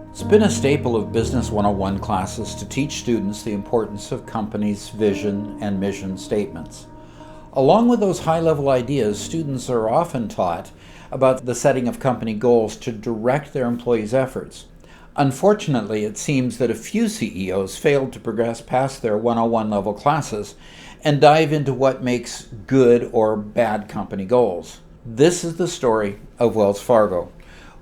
It's been a staple of Business 101 classes to teach students the importance of companies' vision and mission statements. Along with those high-level ideas, students are often taught about the setting of company goals to direct their employees' efforts. Unfortunately, it seems that a few CEOs failed to progress past their 101 level classes and dive into what makes good or bad company goals. This is the story of Wells Fargo,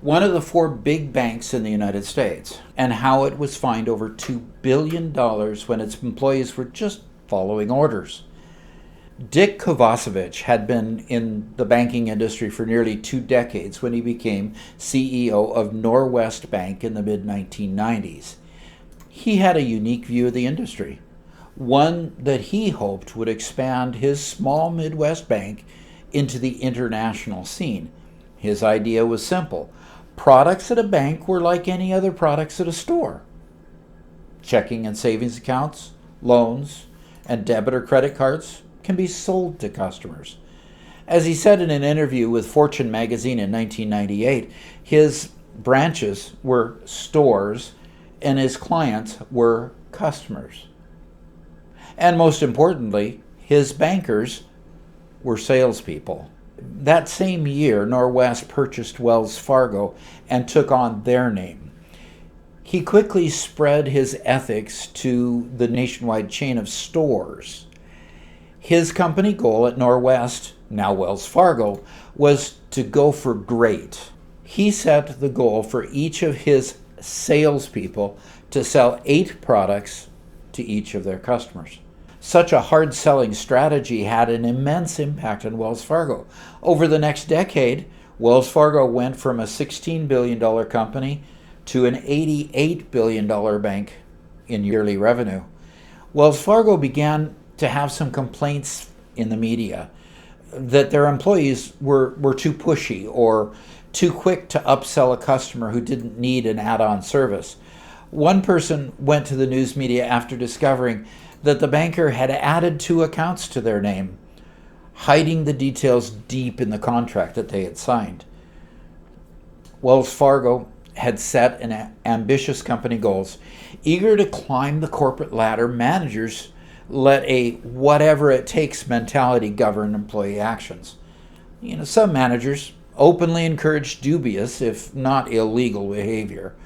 one of the four big banks in the United States, and how it was fined over $2 billion when its employees were just following orders. Dick Kovacic had been in the banking industry for nearly 2 decades when he became CEO of Norwest Bank in the mid-1990s. He had a unique view of the industry, one that he hoped would expand his small Midwest bank into the international scene. His idea was simple. Products at a bank were like any other products at a store. Checking and savings accounts, loans, and debit or credit cards can be sold to customers. As he said in an interview with Fortune magazine in 1998, his branches were stores and his clients were customers. And most importantly, his bankers were salespeople. That same year, Norwest purchased Wells Fargo and took on their name. He quickly spread his ethics to the nationwide chain of stores. His company goal at Norwest, now Wells Fargo, was to go for great. He set the goal for each of his salespeople to sell 8 products to each of their customers. Such a hard-selling strategy had an immense impact on Wells Fargo. Over the next decade, Wells Fargo went from a $16 billion company to an $88 billion bank in yearly revenue. Wells Fargo began to have some complaints in the media that their employees were too pushy or too quick to upsell a customer who didn't need an add-on service. One person went to the news media after discovering that the banker had added 2 accounts to their name, hiding the details deep in the contract that they had signed. Wells Fargo had set an ambitious company goals. Eager to climb the corporate ladder, managers let a whatever-it-takes mentality govern employee actions. Some managers openly encouraged dubious, if not illegal, behavior.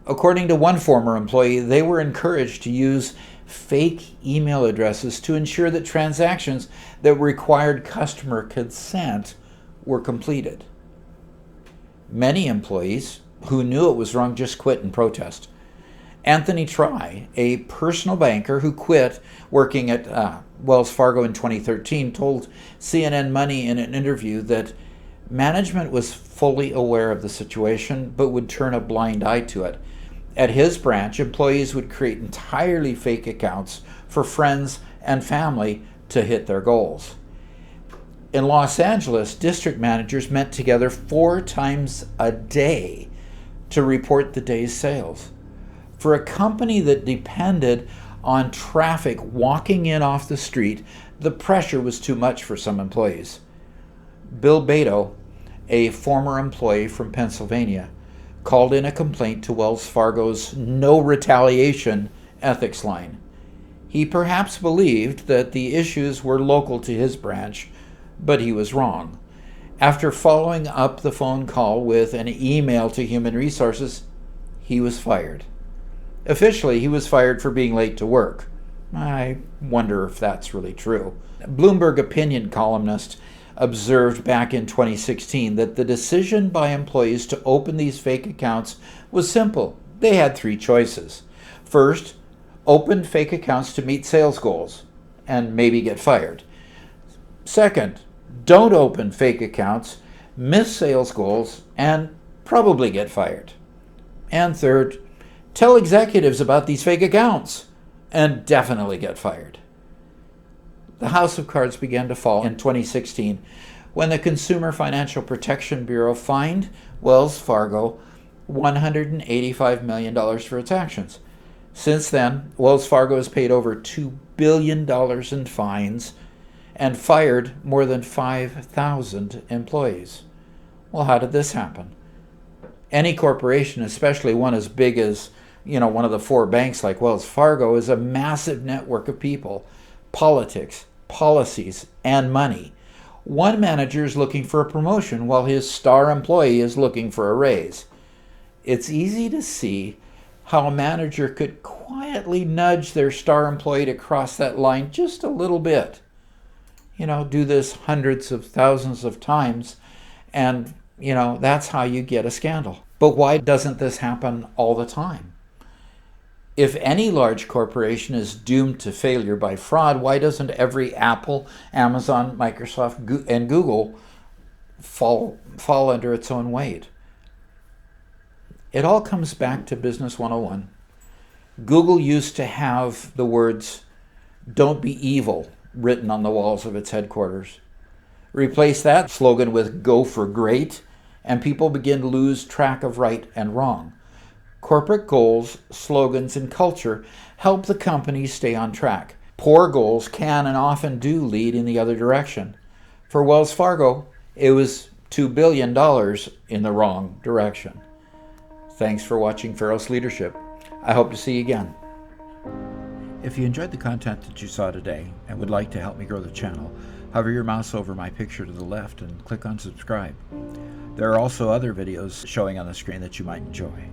According to one former employee, they were encouraged to use fake email addresses to ensure that transactions that required customer consent were completed. Many employees who knew it was wrong just quit in protest. Anthony Try, a personal banker who quit working at Wells Fargo in 2013, told CNN Money in an interview that management was fully aware of the situation but would turn a blind eye to it. At his branch, employees would create entirely fake accounts for friends and family to hit their goals. In Los Angeles, district managers met together 4 times a day to report the day's sales. For a company that depended on traffic walking in off the street, the pressure was too much for some employees. Bill Beto, a former employee from Pennsylvania, called in a complaint to Wells Fargo's no retaliation ethics line. He perhaps believed that the issues were local to his branch, but he was wrong. After following up the phone call with an email to Human Resources, he was fired. Officially, he was fired for being late to work. I wonder if that's really true. Bloomberg opinion columnist observed back in 2016 that the decision by employees to open these fake accounts was simple. They had 3 choices. First, open fake accounts to meet sales goals and maybe get fired. Second, don't open fake accounts, miss sales goals, and probably get fired. And third, tell executives about these fake accounts and definitely get fired. The house of cards began to fall in 2016 when the Consumer Financial Protection Bureau fined Wells Fargo $185 million for its actions. Since then, Wells Fargo has paid over $2 billion in fines and fired more than 5,000 employees. Well, how did this happen? Any corporation, especially one as big as, one of the four banks like Wells Fargo, is a massive network of people, politics, policies, and money. One manager is looking for a promotion while his star employee is looking for a raise. It's easy to see how a manager could quietly nudge their star employee to cross that line just a little bit. Do this hundreds of thousands of times, and that's how you get a scandal. But why doesn't this happen all the time? If any large corporation is doomed to failure by fraud, why doesn't every Apple, Amazon, Microsoft, and Google fall under its own weight? It all comes back to Business 101. Google used to have the words, "Don't be evil," written on the walls of its headquarters. Replace that slogan with "Go for great," and people begin to lose track of right and wrong. Corporate goals, slogans, and culture help the company stay on track. Poor goals can and often do lead in the other direction. For Wells Fargo, it was $2 billion in the wrong direction. Thanks for watching Pharos Leadership. I hope to see you again. If you enjoyed the content that you saw today and would like to help me grow the channel, hover your mouse over my picture to the left and click on subscribe. There are also other videos showing on the screen that you might enjoy.